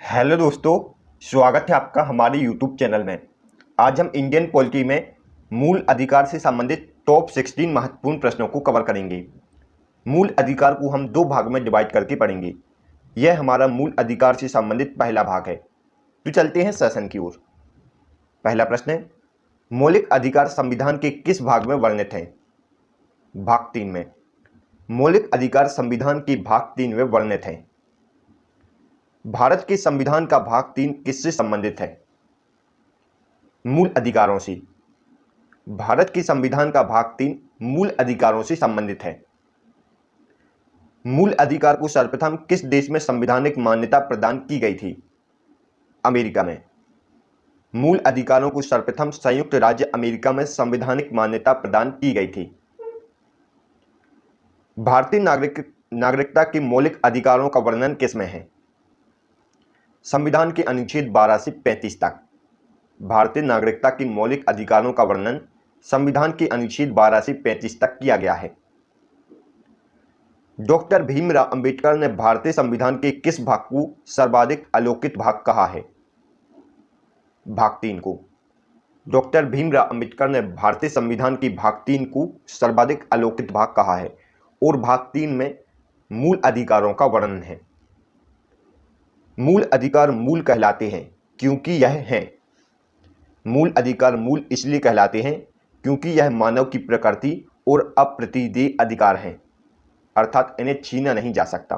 Hello दोस्तों, स्वागत है आपका हमारे यूट्यूब चैनल में। आज हम इंडियन पॉलिटी में मूल अधिकार से संबंधित टॉप 16 महत्वपूर्ण प्रश्नों को कवर करेंगे। मूल अधिकार को हम दो भाग में डिवाइड करके पढ़ेंगे। यह हमारा मूल अधिकार से संबंधित पहला भाग है। तो चलते हैं सेशन की ओर। पहला प्रश्न है, मौलिक अधिकार संविधान के किस भाग में वर्णित हैं? भाग 3 में। मौलिक अधिकार संविधान के भाग 3 में वर्णित हैं। भारत के संविधान का भाग 3 किससे संबंधित है? मूल अधिकारों से। भारत के संविधान का भाग 3 मूल अधिकारों से संबंधित है। मूल अधिकार को सर्वप्रथम किस देश में संवैधानिक मान्यता प्रदान की गई थी? अमेरिका में। मूल अधिकारों को सर्वप्रथम संयुक्त राज्य अमेरिका में संवैधानिक मान्यता प्रदान की गई थी। भारतीय नागरिकता के मौलिक अधिकारों का वर्णन किसमें है? संविधान के अनुच्छेद 12 से 35 तक। भारतीय नागरिकता के मौलिक अधिकारों का वर्णन संविधान के अनुच्छेद 12 से 35 तक किया गया है। डॉक्टर भीमराव अंबेडकर ने भारतीय संविधान के किस भाग को सर्वाधिक अलौकिक भाग कहा है? भाग 3 को। डॉक्टर भीमराव अंबेडकर ने भारतीय संविधान के भाग 3 को सर्वाधिक अलौकिक भाग कहा है और भाग 3 में मूल अधिकारों का वर्णन है। मूल अधिकार मूल कहलाते हैं क्योंकि यह हैं। मूल अधिकार मूल इसलिए कहलाते हैं क्योंकि यह मानव की प्रकृति और अप्रतिदेय अधिकार हैं, अर्थात इन्हें छीना नहीं जा सकता।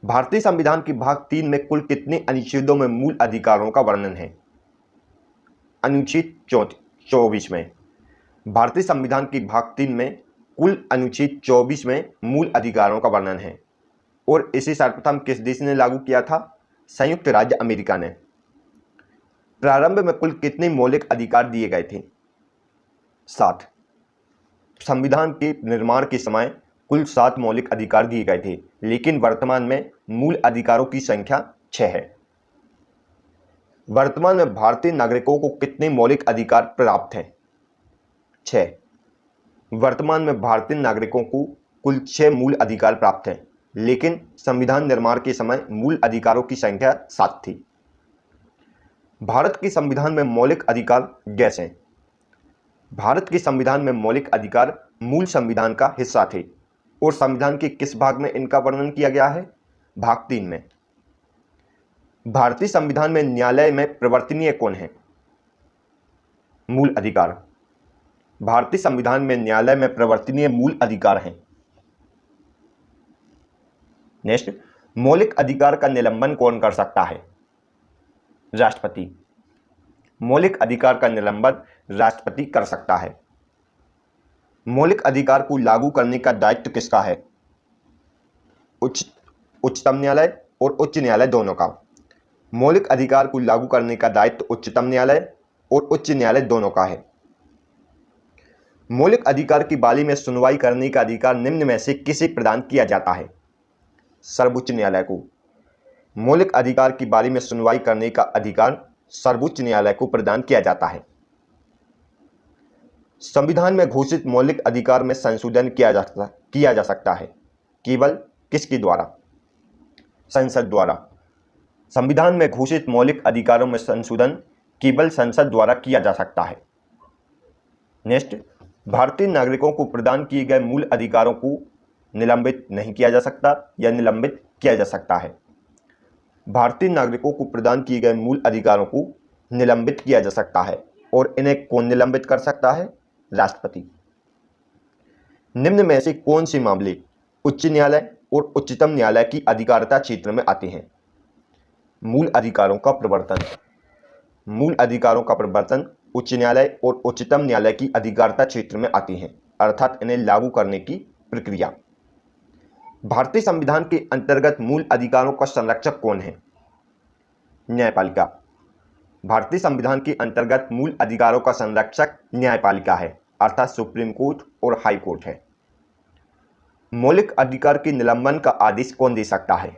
भारतीय संविधान के भाग 3 में कुल कितने अनुच्छेदों में मूल अधिकारों का वर्णन है? अनुच्छेद 24 में। भारतीय संविधान के भाग 3 में कुल अनुच्छेद 24 में मूल अधिकारों का वर्णन है और इसे सर्वप्रथम किस देश ने लागू किया था? संयुक्त राज्य अमेरिका ने। प्रारंभ में कुल कितने मौलिक अधिकार दिए गए थे? 7। संविधान के निर्माण के समय कुल 7 मौलिक अधिकार दिए गए थे, लेकिन वर्तमान में मूल अधिकारों की संख्या 6 है। वर्तमान में भारतीय नागरिकों को कितने मौलिक अधिकार प्राप्त हैं? 6। वर्तमान में भारतीय नागरिकों को कुल 6 मूल अधिकार प्राप्त हैं, लेकिन संविधान निर्माण के समय मूल अधिकारों की संख्या 7 थी। भारत के संविधान में मौलिक अधिकार कैसे हैं? भारत के संविधान में मौलिक अधिकार मूल संविधान का हिस्सा थे और संविधान के किस भाग में इनका वर्णन किया गया है? भाग 3 में। भारतीय संविधान में न्यायालय में प्रवर्तनीय कौन है? मूल अधिकार। भारतीय संविधान में न्यायालय में प्रवर्तनीय मूल अधिकार हैं। नेक्स्ट, मौलिक अधिकार का निलंबन कौन कर सकता है? राष्ट्रपति। मौलिक अधिकार का निलंबन राष्ट्रपति कर सकता है। मौलिक अधिकार को लागू करने का दायित्व किसका है? उच्चतम न्यायालय और उच्च न्यायालय दोनों का। मौलिक अधिकार को लागू करने का दायित्व उच्चतम न्यायालय और उच्च न्यायालय दोनों का है। मौलिक अधिकार की बारे में सुनवाई करने का अधिकार निम्न में से किसे प्रदान किया जाता है? सर्वोच्च न्यायालय को। मौलिक अधिकार की बारे में सुनवाई करने का अधिकार सर्वोच्च न्यायालय को प्रदान किया जाता है। संविधान में घोषित मौलिक अधिकार में संशोधन किया जा सकता है केवल किसके द्वारा? संसद द्वारा। संविधान में घोषित मौलिक अधिकारों में संशोधन केवल संसद द्वारा किया जा सकता है। नेक्स्ट, भारतीय नागरिकों को प्रदान किए गए मूल अधिकारों को निलंबित नहीं किया जा सकता या निलंबित किया जा सकता है। भारतीय नागरिकों को प्रदान किए गए मूल अधिकारों को निलंबित किया जा सकता है और इन्हें कौन निलंबित कर सकता है? राष्ट्रपति। निम्न में से कौन से मामले उच्च न्यायालय और उच्चतम न्यायालय की अधिकारिता क्षेत्र में आते हैं? मूल अधिकारों का प्रवर्तन। मूल अधिकारों का प्रवर्तन उच्च न्यायालय और उच्चतम न्यायालय की अधिकारिता क्षेत्र में आती हैं, अर्थात इन्हें लागू करने की प्रक्रिया। भारतीय संविधान के अंतर्गत मूल अधिकारों का संरक्षक कौन है? न्यायपालिका। भारतीय संविधान के अंतर्गत मूल अधिकारों का संरक्षक न्यायपालिका है, अर्थात सुप्रीम कोर्ट और हाई कोर्ट है। मौलिक अधिकार के निलंबन का आदेश कौन दे सकता है?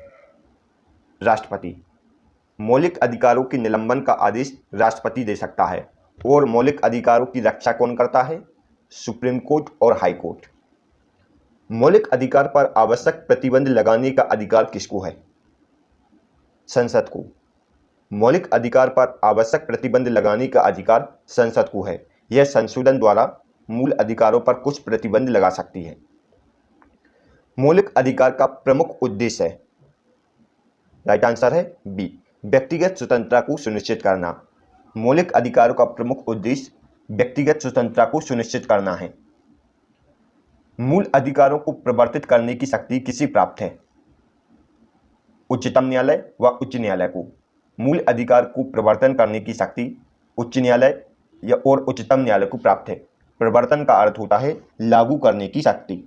राष्ट्रपति। मौलिक अधिकारों के निलंबन का आदेश राष्ट्रपति दे सकता है और मौलिक अधिकारों की रक्षा कौन करता है? सुप्रीम कोर्ट और हाई कोर्ट। मौलिक अधिकार पर आवश्यक प्रतिबंध लगाने का अधिकार किसको है? संसद को। मौलिक अधिकार पर आवश्यक प्रतिबंध लगाने का अधिकार संसद को है। यह संशोधन द्वारा मूल अधिकारों पर कुछ प्रतिबंध लगा सकती है। मौलिक अधिकार का प्रमुख उद्देश्य है, राइट आंसर है बी, व्यक्तिगत स्वतंत्रता को सुनिश्चित करना। मौलिक अधिकारों का प्रमुख उद्देश्य व्यक्तिगत स्वतंत्रता को सुनिश्चित करना है। मूल अधिकारों को प्रवर्तित करने की शक्ति किसे प्राप्त है? उच्चतम न्यायालय व उच्च न्यायालय को। मूल अधिकार को प्रवर्तन करने की शक्ति उच्च न्यायालय या और उच्चतम न्यायालय को प्राप्त है। प्रवर्तन का अर्थ होता है लागू करने की शक्ति।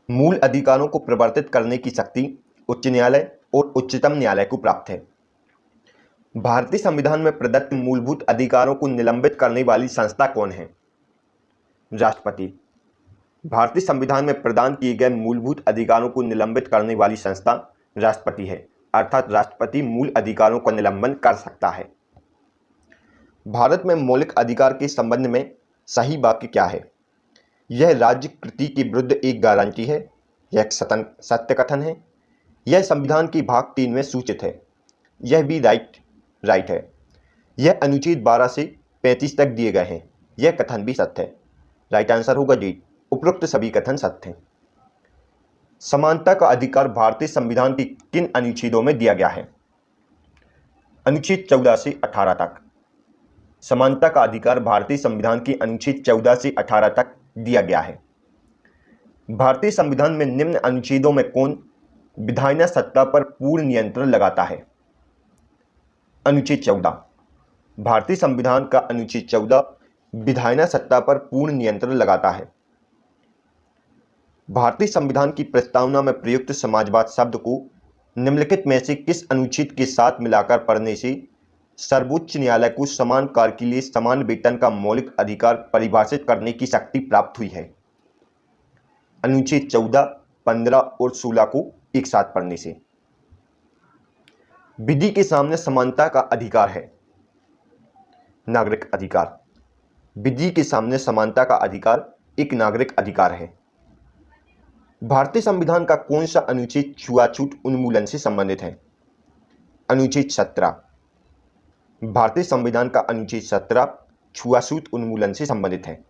मूल अधिकारों को प्रवर्तित करने की शक्ति उच्च न्यायालय और उच्चतम न्यायालय को प्राप्त है। भारतीय संविधान में प्रदत्त मूलभूत अधिकारों को निलंबित करने वाली संस्था कौन है? राष्ट्रपति। भारतीय संविधान में प्रदान किए गए मूलभूत अधिकारों को निलंबित करने वाली संस्था राष्ट्रपति है, अर्थात राष्ट्रपति मूल अधिकारों का निलंबन कर सकता है। भारत में मौलिक अधिकार के संबंध में सही वाक्य क्या है? यह राज्य कृति के विरुद्ध एक गारंटी है, यह एक सत्य कथन है, यह संविधान की भाग 3 में सूचित है, यह भी राइट है, यह अनुच्छेद 12 से 35 तक दिए गए हैं, यह कथन भी सत्य है। राइट आंसर होगा जी, उपरोक्त सभी कथन सत्य हैं। समानता का अधिकार भारतीय संविधान के किन अनुच्छेदों में दिया गया है? अनुच्छेद 14 से 18 तक। समानता का अधिकार भारतीय संविधान के अनुच्छेद 14 से 18 तक दिया गया है। भारतीय संविधान में निम्न अनुच्छेदों में कौन विधायी सत्ता पर पूर्ण नियंत्रण लगाता है? अनुच्छेद 14। भारतीय संविधान का अनुच्छेद 14 विधायी सत्ता पर पूर्ण नियंत्रण लगाता है। भारतीय संविधान की प्रस्तावना में प्रयुक्त समाजवाद शब्द को निम्नलिखित में से किस अनुच्छेद के साथ मिलाकर पढ़ने से सर्वोच्च न्यायालय को समान कार्य के लिए समान वेतन का मौलिक अधिकार परिभाषित करने की शक्ति प्राप्त हुई है? अनुच्छेद 14, 15 और 16 को एक साथ पढ़ने से। विधि के सामने समानता का अधिकार है नागरिक अधिकार। विधि के सामने समानता का अधिकार एक नागरिक अधिकार है। भारतीय संविधान का कौन सा अनुच्छेद छुआछूत उन्मूलन से संबंधित है? अनुच्छेद 17। भारतीय संविधान का अनुच्छेद 17 छुआछूत उन्मूलन से संबंधित है।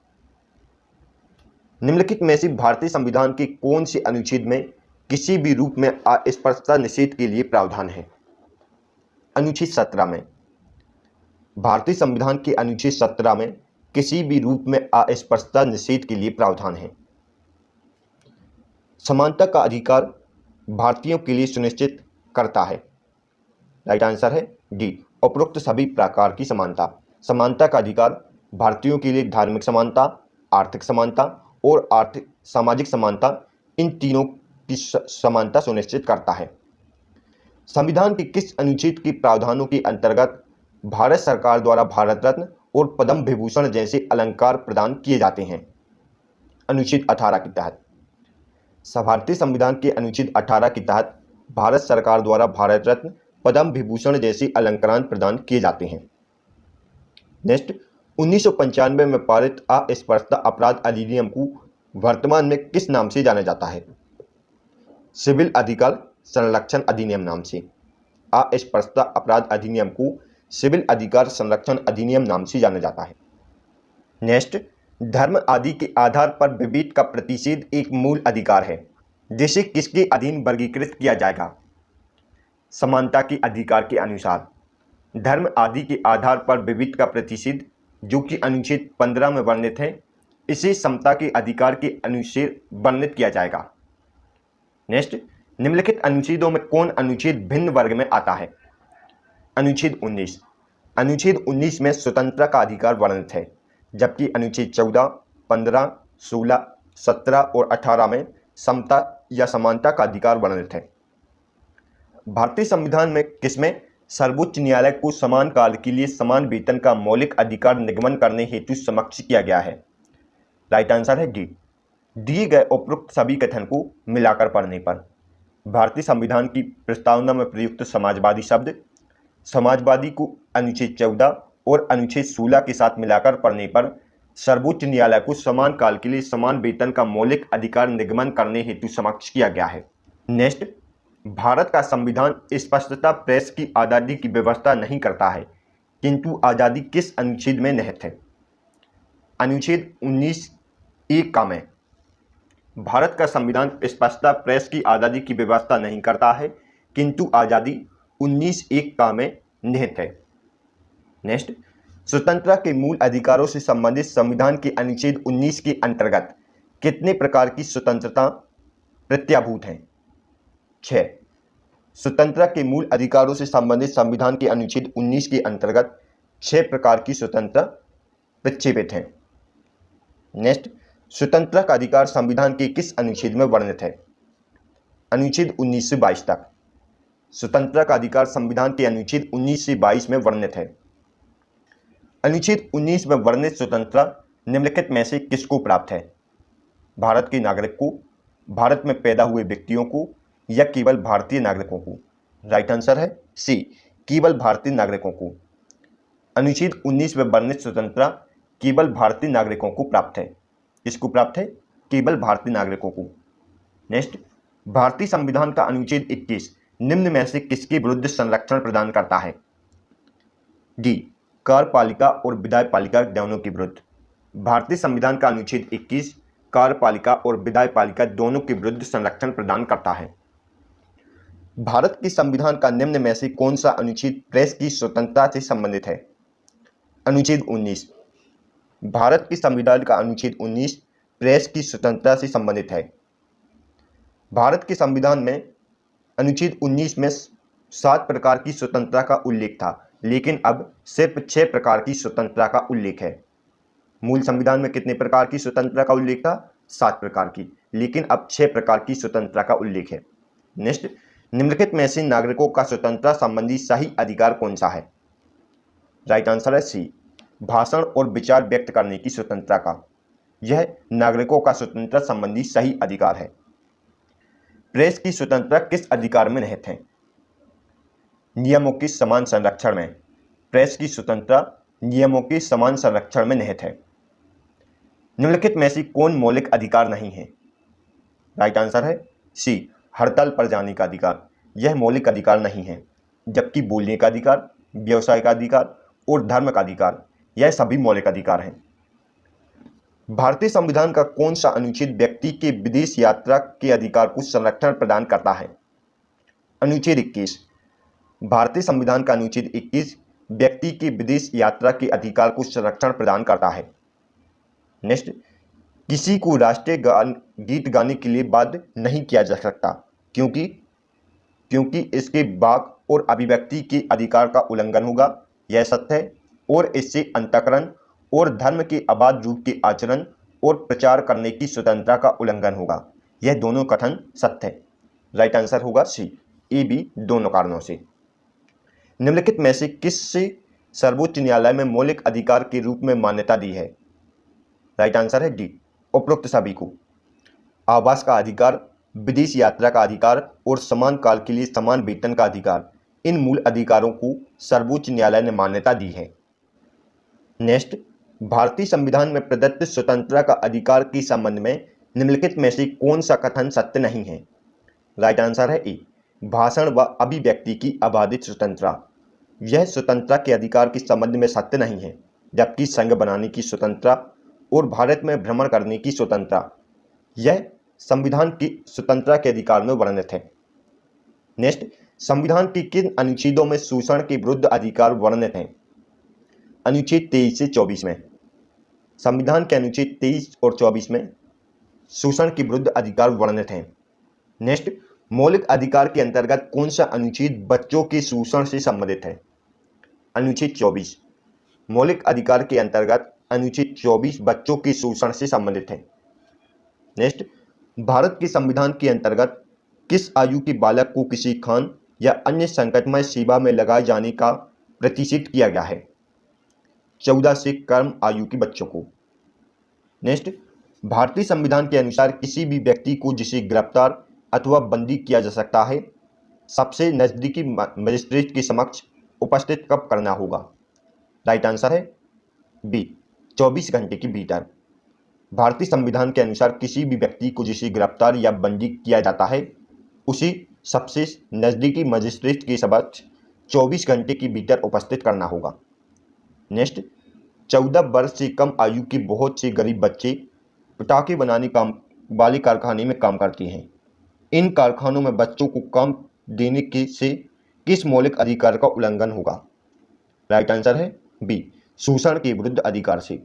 निम्नलिखित में से भारतीय संविधान के कौन से अनुच्छेद में किसी भी रूप में अस्पृश्यता निषेध के लिए प्रावधान है? अनुच्छेद 17 में। भारतीय संविधान के अनुच्छेद 17 में किसी भी रूप में अस्पृश्यता निषेध के लिए प्रावधान है। समानता का अधिकार भारतीयों के लिए सुनिश्चित करता है। राइट आंसर है डी, उपरोक्त सभी प्रकार की समानता। समानता का अधिकार भारतीयों के लिए धार्मिक समानता, आर्थिक समानता और आर्थिक सामाजिक समानता, इन तीनों की समानता सुनिश्चित करता है। संविधान के किस अनुच्छेद के प्रावधानों के अंतर्गत भारत सरकार द्वारा भारत रत्न और पद्म विभूषण जैसे अलंकार प्रदान किए जाते हैं? अनुच्छेद 18 के तहत। भारतीय संविधान के अनुच्छेद 18 के तहत भारत सरकार द्वारा भारत रत्न, पद्म विभूषण जैसे अलंकरण प्रदान किए जाते हैं। नेक्स्ट, 1995 में पारित अस्पृश्यता अपराध अधिनियम को वर्तमान में किस नाम से जाना जाता है? सिविल अधिकार संरक्षण अधिनियम नाम से। अस्पृश्यता अपराध अधिनियम को सिविल अधिकार संरक्षण अधिनियम नाम से जाना जाता है। नेक्स्ट, धर्म आदि के आधार पर विभेद का प्रतिषेध एक मूल अधिकार है, जिसे किसके अधीन वर्गीकृत किया जाएगा? समानता के अधिकार के अनुसार। धर्म आदि के आधार पर विभेद का प्रतिषेध, जो कि अनुच्छेद 15 में वर्णित है, इसे समता के अधिकार के अनुच्छेद वर्णित किया जाएगा। नेक्स्ट, निम्नलिखित अनुच्छेदों में कौन अनुच्छेद भिन्न वर्ग में आता है? अनुच्छेद 19। अनुच्छेद 19 में स्वतंत्रता का अधिकार वर्णित है, जबकि अनुच्छेद 14, 15, 16, 17 और 18 में समता या समानता का अधिकार वर्णित है। भारतीय संविधान में किसमें सर्वोच्च न्यायालय को समान काल के लिए समान वेतन का मौलिक अधिकार निगमन करने हेतु समक्ष किया गया है? राइट आंसर है डी। दिए गए उपरोक्त सभी कथन को मिलाकर पढ़ने पर भारतीय संविधान की प्रस्तावना में प्रयुक्त समाजवादी शब्द समाजवादी को अनुच्छेद 14 और अनुच्छेद 16 के साथ मिलाकर पढ़ने पर सर्वोच्च न्यायालय को समान काल के लिए समान वेतन का मौलिक अधिकार निगमन करने हेतु समक्ष किया गया है। नेक्स्ट, भारत का संविधान स्पष्टता प्रेस की आज़ादी की व्यवस्था नहीं करता है, किंतु आज़ादी किस अनुच्छेद में निहित है? अनुच्छेद 19(1) का में भारत का संविधान स्पष्टता प्रेस की आज़ादी की व्यवस्था नहीं करता है, किंतु आज़ादी 19(1) का में निहित है। नेक्स्ट, स्वतंत्रता के मूल अधिकारों से संबंधित संविधान के अनुच्छेद 19 के अंतर्गत कितने प्रकार की स्वतंत्रता प्रत्याभूत हैं? 6। स्वतंत्रता के मूल अधिकारों से संबंधित संविधान के अनुच्छेद 19 के अंतर्गत 6 प्रकार की स्वतंत्रता प्रक्षेपित हैं। नेक्स्ट, स्वतंत्रता का अधिकार संविधान के किस अनुच्छेद में वर्णित है? अनुच्छेद 19 से 22 तक। स्वतंत्रता का अधिकार संविधान के अनुच्छेद 19 से 22 में वर्णित है। अनुच्छेद 19 में वर्णित स्वतंत्रता निम्नलिखित में से किसको प्राप्त है? भारत के नागरिक को, भारत में पैदा हुए व्यक्तियों को, या केवल भारतीय नागरिकों को? राइट आंसर है सी, केवल भारतीय नागरिकों को। अनुच्छेद 19 में वर्णित स्वतंत्रता केवल भारतीय नागरिकों को प्राप्त है। किसको प्राप्त है? केवल भारतीय नागरिकों को। नेक्स्ट, भारतीय संविधान का अनुच्छेद 21 निम्न में से किसके विरुद्ध संरक्षण प्रदान करता है? डी, कार्यपालिका और विधायपालिका दोनों के विरुद्ध। भारतीय संविधान का अनुच्छेद 21 कार्यपालिका और विधायपालिका दोनों के विरुद्ध संरक्षण प्रदान करता है। भारत के संविधान का निम्न में से कौन सा अनुच्छेद प्रेस की स्वतंत्रता से संबंधित है? अनुच्छेद 19। भारत के संविधान का अनुच्छेद 19 प्रेस की स्वतंत्रता से संबंधित है। भारत के संविधान में अनुच्छेद 19 में 7 प्रकार की स्वतंत्रता का उल्लेख था, लेकिन अब सिर्फ 6 प्रकार की स्वतंत्रता का उल्लेख है। मूल संविधान में कितने प्रकार की स्वतंत्रता का उल्लेख था? 7 प्रकार की, लेकिन अब 6 प्रकार की स्वतंत्रता का उल्लेख है। नेक्स्ट, निम्नलिखित में से नागरिकों का स्वतंत्रता संबंधी सही अधिकार कौन सा है? राइट आंसर है सी, भाषण और विचार व्यक्त करने की स्वतंत्रता का। यह नागरिकों का स्वतंत्रता संबंधी सही अधिकार है। प्रेस की स्वतंत्रता किस अधिकार में निहित है? नियमों के समान संरक्षण में। प्रेस की स्वतंत्रता नियमों के समान संरक्षण में निहित है। निम्नलिखित में से कौन मौलिक अधिकार नहीं है? राइट आंसर है सी, हड़ताल पर जाने का अधिकार। यह मौलिक अधिकार नहीं है, जबकि बोलने का अधिकार, व्यवसाय का अधिकार और धर्म का अधिकार यह सभी मौलिक अधिकार हैं। भारतीय संविधान का कौन सा अनुच्छेद व्यक्ति के विदेश यात्रा के अधिकार को संरक्षण प्रदान करता है? अनुच्छेद 21। भारतीय संविधान का अनुच्छेद 21 व्यक्ति के विदेश यात्रा के अधिकार को संरक्षण प्रदान करता है। नेक्स्ट, किसी को राष्ट्रीय गीत गाने के लिए बाध्य नहीं किया जा सकता, क्योंकि इसके वाक और अभिव्यक्ति के अधिकार का उल्लंघन होगा, यह सत्य है, और इससे अंतःकरण और धर्म के अबाध रूप के आचरण और प्रचार करने की स्वतंत्रता का उल्लंघन होगा। यह दोनों कथन सत्य है। राइट आंसर होगा सी, ए बी दोनों कारणों से। निम्नलिखित में से किससे सर्वोच्च न्यायालय में मौलिक अधिकार के रूप में मान्यता दी है? राइट आंसर है डी, उपरोक्त सभी को। आवास का अधिकार, विदेश यात्रा का अधिकार और समान काल के लिए समान वेतन का अधिकार, इन मूल अधिकारों को सर्वोच्च न्यायालय ने मान्यता दी है। नेक्स्ट, भारतीय संविधान में प्रदत्त स्वतंत्रता का अधिकार के संबंध में निम्नलिखित में से कौन सा कथन सत्य नहीं है? राइट आंसर है ए, भाषण व अभिव्यक्ति की अबाधित स्वतंत्रता। यह स्वतंत्रता के अधिकार के संबंध में सत्य नहीं है, जबकि संघ बनाने की स्वतंत्रता और भारत में भ्रमण करने की स्वतंत्रता यह संविधान की स्वतंत्रता के अधिकार में वर्णित है। नेक्स्ट, संविधान के किन अनुच्छेदों में शोषण के विरुद्ध अधिकार वर्णित हैं? अनुच्छेद 23 से 24 में। संविधान के अनुच्छेद 23 और 24 में शोषण के विरुद्ध अधिकार वर्णित हैं। नेक्स्ट, मौलिक अधिकार के अंतर्गत कौन सा अनुच्छेद बच्चों के शोषण से संबंधित है? अनुच्छेद 24। मौलिक अधिकार के अंतर्गत अनुच्छेद 24 बच्चों के शोषण से संबंधित है। नेक्स्ट, भारत के संविधान के अंतर्गत किस आयु के बालक को किसी खान या अन्य संकटमय सेवा में लगाए जाने का प्रतिषेध किया गया है? 14 से कम आयु के बच्चों को। नेक्स्ट, भारतीय संविधान के अनुसार किसी भी व्यक्ति को जिसे गिरफ्तार अथवा बंदी किया जा सकता है, सबसे नजदीकी मजिस्ट्रेट के समक्ष उपस्थित कब करना होगा? राइट आंसर है बी, 24 घंटे के भीतर। भारतीय संविधान के अनुसार किसी भी व्यक्ति को जिसे गिरफ्तार या बंदी किया जाता है उसे सबसे नज़दीकी मजिस्ट्रेट के समक्ष 24 घंटे के भीतर उपस्थित करना होगा। नेक्स्ट, 14 वर्ष से कम आयु के बहुत से गरीब बच्चे पटाखे बनाने वाले कारखाने में काम करते हैं। इन कारखानों में बच्चों को काम देने से किस मौलिक अधिकार का उल्लंघन होगा? राइट आंसर है बी, शोषण के विरुद्ध अधिकार से।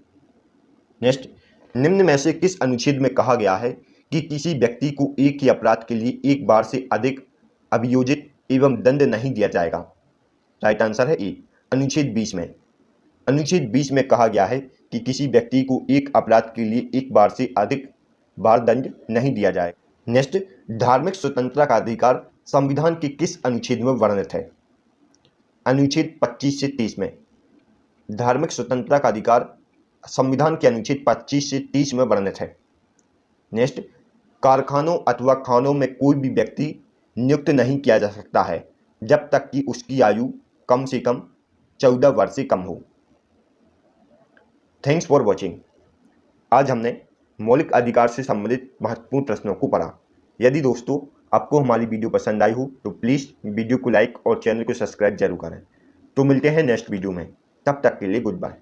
नेक्स्ट, निम्न में से किस अनुच्छेद में कहा गया है कि किसी व्यक्ति को एक ही अपराध के लिए एक बार से अधिक अभियोजित एवं दंड नहीं दिया जाएगा? राइट आंसर है ए, अनुच्छेद 20 में। अनुच्छेद 20 में कहा गया है कि किसी व्यक्ति को एक अपराध के लिए एक बार से अधिक बार दंड नहीं दिया जाए। नेक्स्ट, धार्मिक स्वतंत्रता का अधिकार संविधान के किस अनुच्छेद में वर्णित है? अनुच्छेद 25 से 30 में। धार्मिक स्वतंत्रता का अधिकार संविधान के अनुच्छेद 25 से 30 में वर्णित है। नेक्स्ट, कारखानों अथवा खानों में कोई भी व्यक्ति नियुक्त नहीं किया जा सकता है जब तक कि उसकी आयु कम से कम 14 वर्ष से कम हो। Thanks for watching. आज हमने मौलिक अधिकार से संबंधित महत्वपूर्ण प्रश्नों को पढ़ा। यदि दोस्तों आपको हमारी वीडियो पसंद आई हो तो प्लीज़ वीडियो को लाइक और चैनल को सब्सक्राइब जरूर करें। तो मिलते हैं नेक्स्ट वीडियो में, तब तक के लिए गुड बाय।